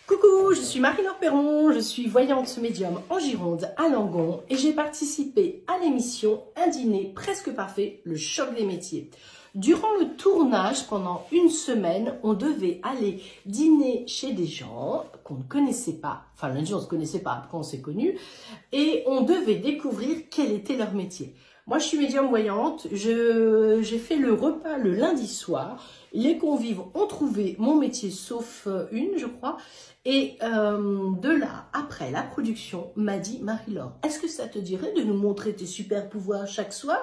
Coucou, je suis Marie-Laure Perron, je suis voyante médium en Gironde, à Langon, et j'ai participé à l'émission Un dîner presque parfait, le choc des métiers. Durant le tournage, pendant une semaine, on devait aller dîner chez des gens qu'on ne connaissait pas. Enfin, lundi, on ne se connaissait pas, après on s'est connus. Et on devait découvrir quel était leur métier. Moi, je suis médium voyante, j'ai fait le repas le lundi soir. Les convives ont trouvé mon métier, sauf une, je crois. Et de là, après, la production m'a dit « Marie-Laure, est-ce que ça te dirait de nous montrer tes super pouvoirs chaque soir ?»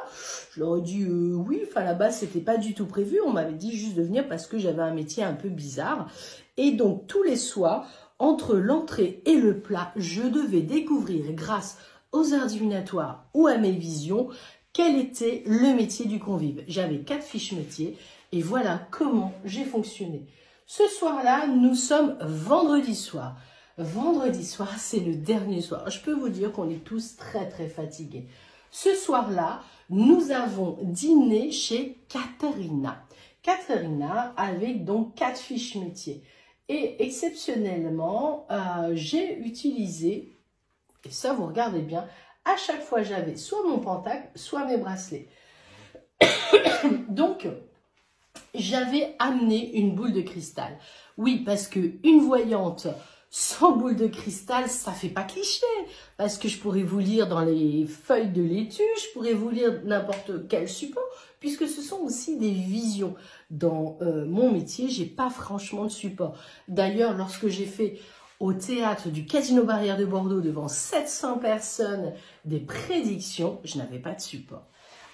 Je leur ai dit oui, enfin là-bas, c'était pas du tout prévu. On m'avait dit juste de venir parce que j'avais un métier un peu bizarre. Et donc, tous les soirs, entre l'entrée et le plat, je devais découvrir, grâce aux heures divinatoires ou à mes visions, quel était le métier du convive. J'avais 4 fiches métiers et voilà comment j'ai fonctionné. Ce soir-là, nous sommes vendredi soir. Vendredi soir, c'est le dernier soir. Je peux vous dire qu'on est tous très très fatigués. Ce soir-là, nous avons dîné chez Katharina. Katharina avec donc 4 fiches métiers. Et exceptionnellement, j'ai utilisé, et ça vous regardez bien, à chaque fois j'avais soit mon pentacle, soit mes bracelets. Donc, j'avais amené une boule de cristal. Oui, parce que une voyante sans boule de cristal, ça fait pas cliché. Parce que je pourrais vous lire dans les feuilles de laitue, je pourrais vous lire n'importe quel support, puisque ce sont aussi des visions. Dans mon métier, j'ai pas franchement de support. D'ailleurs, lorsque j'ai fait au théâtre du Casino Barrière de Bordeaux devant 700 personnes des prédictions, je n'avais pas de support.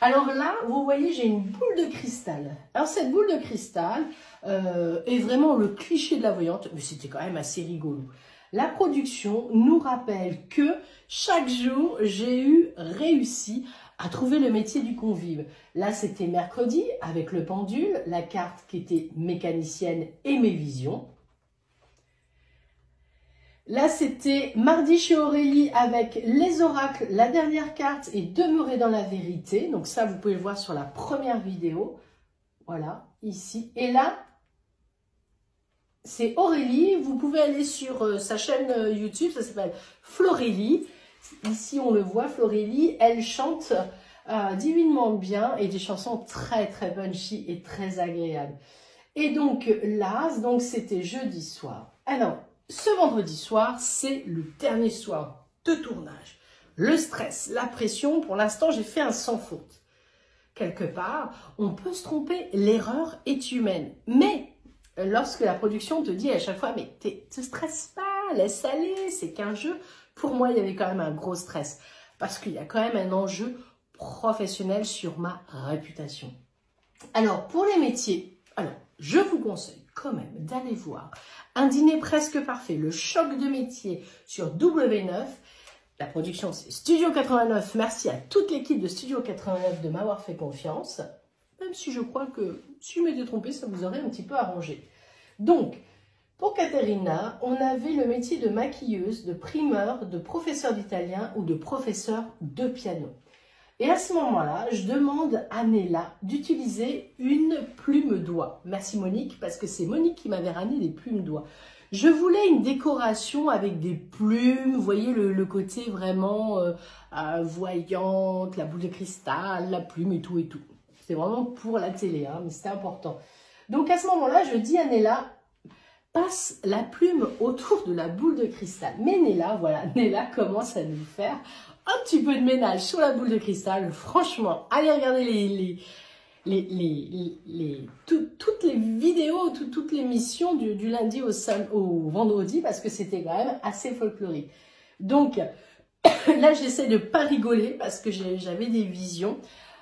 Alors là, vous voyez, j'ai une boule de cristal. Alors cette boule de cristal est vraiment le cliché de la voyante, mais c'était quand même assez rigolo. La production nous rappelle que chaque jour, j'ai réussi à trouver le métier du convive. Là, c'était mercredi avec le pendule, la carte qui était mécanicienne et mes visions. Là, c'était mardi chez Aurélie avec les oracles, la dernière carte et demeurer dans la vérité. Donc ça, vous pouvez le voir sur la première vidéo. Voilà, ici. Et là, c'est Aurélie. Vous pouvez aller sur sa chaîne YouTube, ça s'appelle Florélie. Ici, on le voit, Florélie, elle chante divinement bien et des chansons très, très punchy et très agréables. Et donc là, c'était jeudi soir. Alors, ce vendredi soir, c'est le dernier soir de tournage. Le stress, la pression, pour l'instant, j'ai fait un sans faute. Quelque part, on peut se tromper, l'erreur est humaine. Mais lorsque la production te dit à chaque fois, mais te stresse pas, laisse aller, c'est qu'un jeu. Pour moi, il y avait quand même un gros stress. Parce qu'il y a quand même un enjeu professionnel sur ma réputation. Alors, pour les métiers, je vous conseille quand même d'aller voir Un dîner presque parfait, le choc de métier sur W9. La production, c'est Studio 89. Merci à toute l'équipe de Studio 89 de m'avoir fait confiance. Même si je crois que si je m'étais trompée, ça vous aurait un petit peu arrangé. Donc, pour Katharina, on avait le métier de maquilleuse, de primeur, de professeur d'italien ou de professeur de piano. Et à ce moment-là, je demande à Nella d'utiliser une plume d'oie. Merci Monique, parce que c'est Monique qui m'avait ramené des plumes d'oie. Je voulais une décoration avec des plumes, vous voyez le côté vraiment voyante, la boule de cristal, la plume et tout et tout. C'est vraiment pour la télé, hein, mais c'était important. Donc à ce moment-là, je dis à Nella, passe la plume autour de la boule de cristal. Mais Nella, voilà, Nella commence à nous faire un petit peu de ménage sur la boule de cristal. Franchement, allez regarder toutes les vidéos, toutes les missions du lundi au vendredi, parce que c'était quand même assez folklorique. Donc, là, j'essaie de pas rigoler parce que j'avais des visions.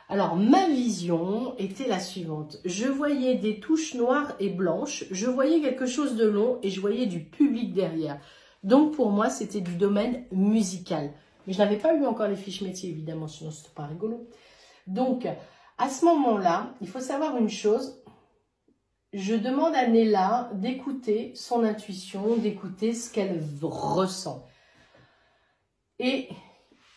Alors, ma vision était la suivante. Je voyais des touches noires et blanches, je voyais quelque chose de long et je voyais du public derrière. Donc, pour moi, c'était du domaine musical. Mais je n'avais pas lu encore les fiches métiers, évidemment, sinon c'était pas rigolo. Donc, à ce moment-là, il faut savoir une chose. Je demande à Nella d'écouter son intuition, d'écouter ce qu'elle ressent. Et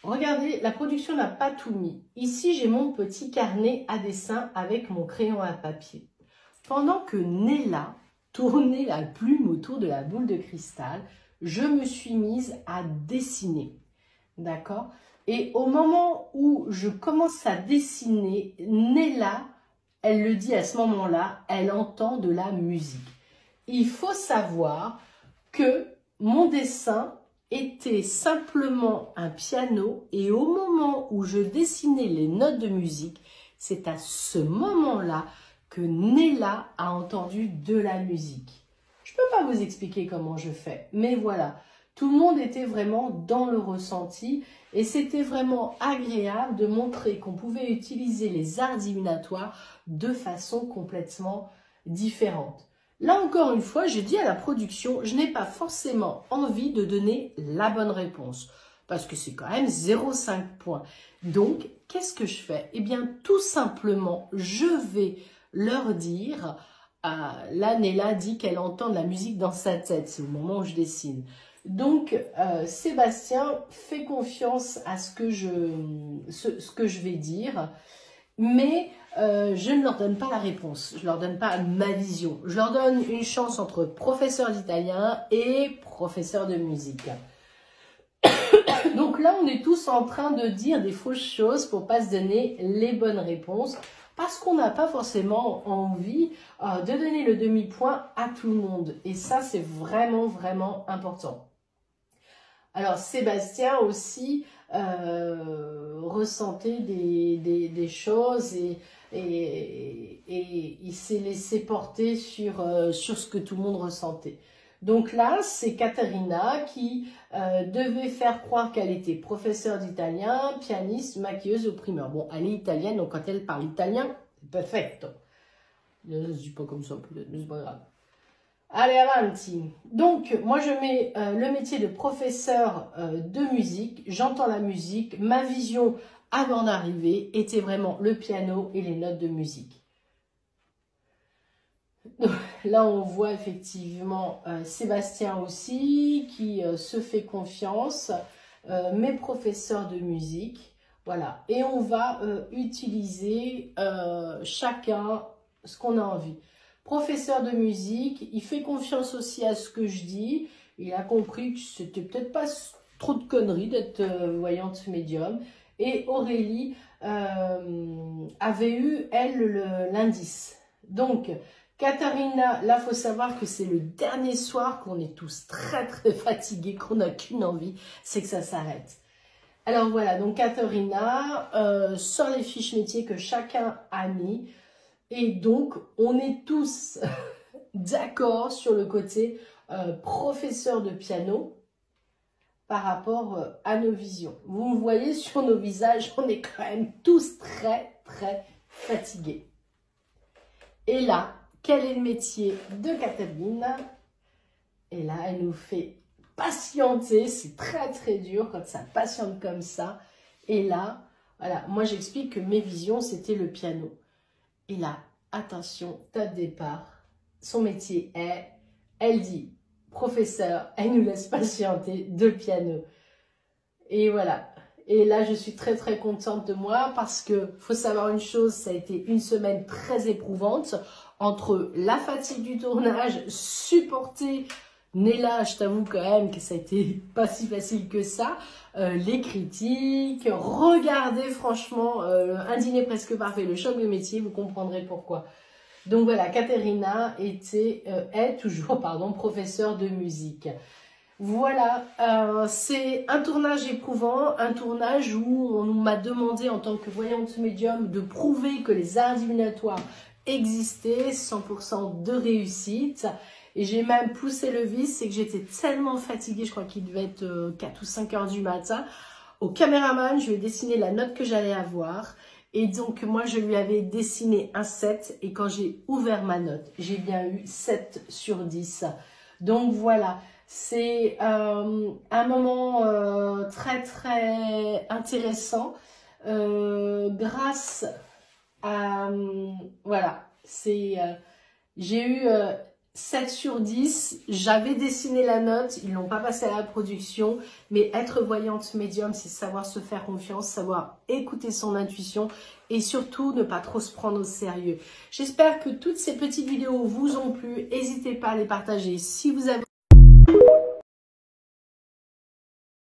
regardez, la production n'a pas tout mis. Ici, j'ai mon petit carnet à dessin avec mon crayon à papier. Pendant que Nella tourné la plume autour de la boule de cristal, je me suis mise à dessiner. D'accord? Et au moment où je commence à dessiner, Nella, elle le dit à ce moment-là, elle entend de la musique. Il faut savoir que mon dessin était simplement un piano et au moment où je dessinais les notes de musique, c'est à ce moment-là que Nella a entendu de la musique. Je ne peux pas vous expliquer comment je fais, mais voilà. Tout le monde était vraiment dans le ressenti et c'était vraiment agréable de montrer qu'on pouvait utiliser les arts divinatoires de façon complètement différente. Là encore une fois, je dis à la production, je n'ai pas forcément envie de donner la bonne réponse parce que c'est quand même 0,5 points. Donc, qu'est-ce que je fais? Eh bien, tout simplement, je vais leur dire, là, Nella dit qu'elle entend de la musique dans sa tête, c'est au moment où je dessine. Donc, Sébastien fait confiance à ce que je vais dire, mais je ne leur donne pas la réponse, je ne leur donne pas ma vision. Je leur donne une chance entre professeur d'italien et professeur de musique. Donc là, on est tous en train de dire des fausses choses pour ne pas se donner les bonnes réponses, parce qu'on n'a pas forcément envie de donner le demi-point à tout le monde. Et ça, c'est vraiment, vraiment important. Alors, Sébastien aussi ressentait des choses et il s'est laissé porter sur ce que tout le monde ressentait. Donc là, c'est Caterina qui devait faire croire qu'elle était professeure d'italien, pianiste, maquilleuse ou primeur. Bon, elle est italienne, donc quand elle parle italien, c'est perfetto. Je ne dis pas comme ça, peut-être, mais c'est pas grave. Allez, avanti. Donc, moi, je mets le métier de professeur de musique. J'entends la musique. Ma vision avant d'arriver était vraiment le piano et les notes de musique. Donc, là, on voit effectivement Sébastien aussi qui se fait confiance. Mes professeurs de musique. Voilà. Et on va utiliser chacun ce qu'on a envie. Professeur de musique, il fait confiance aussi à ce que je dis. Il a compris que c'était peut-être pas trop de conneries d'être voyante médium. Et Aurélie avait eu, elle, l'indice. Donc, Katharina, là, il faut savoir que c'est le dernier soir qu'on est tous très, très fatigués, qu'on n'a qu'une envie, c'est que ça s'arrête. Alors voilà, donc Katharina sort les fiches métiers que chacun a mis. Et donc, on est tous d'accord sur le côté professeur de piano par rapport à nos visions. Vous me voyez sur nos visages, on est quand même tous très, très fatigués. Et là, quel est le métier de Caterina? Et là, elle nous fait patienter. C'est très, très dur quand ça patiente comme ça. Et là, voilà, moi j'explique que mes visions, c'était le piano. Et là, attention, tas de départ. Son métier est, elle dit, professeur, elle nous laisse patienter de piano. Et voilà. Et là, je suis très, très contente de moi parce que, faut savoir une chose, ça a été une semaine très éprouvante entre la fatigue du tournage, supporter Nella, je t'avoue quand même que ça a été pas si facile que ça. Les critiques, regardez franchement un dîner presque parfait, le choc de métier, vous comprendrez pourquoi. Donc voilà, Caterina est toujours professeure de musique. Voilà, c'est un tournage éprouvant, un tournage où on m'a demandé en tant que voyante médium de prouver que les arts divinatoires existaient, 100% de réussite. Et j'ai même poussé le vice, c'est que j'étais tellement fatiguée, je crois qu'il devait être 4 ou 5 heures du matin. Au caméraman, je lui ai dessiné la note que j'allais avoir. Et donc, moi, je lui avais dessiné un 7. Et quand j'ai ouvert ma note, j'ai bien eu 7 sur 10. Donc, voilà. C'est un moment très, très intéressant. Grâce à... voilà. J'ai eu... 7 sur 10, j'avais dessiné la note, ils l'ont pas passé à la production, mais être voyante médium, c'est savoir se faire confiance, savoir écouter son intuition et surtout ne pas trop se prendre au sérieux. J'espère que toutes ces petites vidéos vous ont plu, n'hésitez pas à les partager si vous avez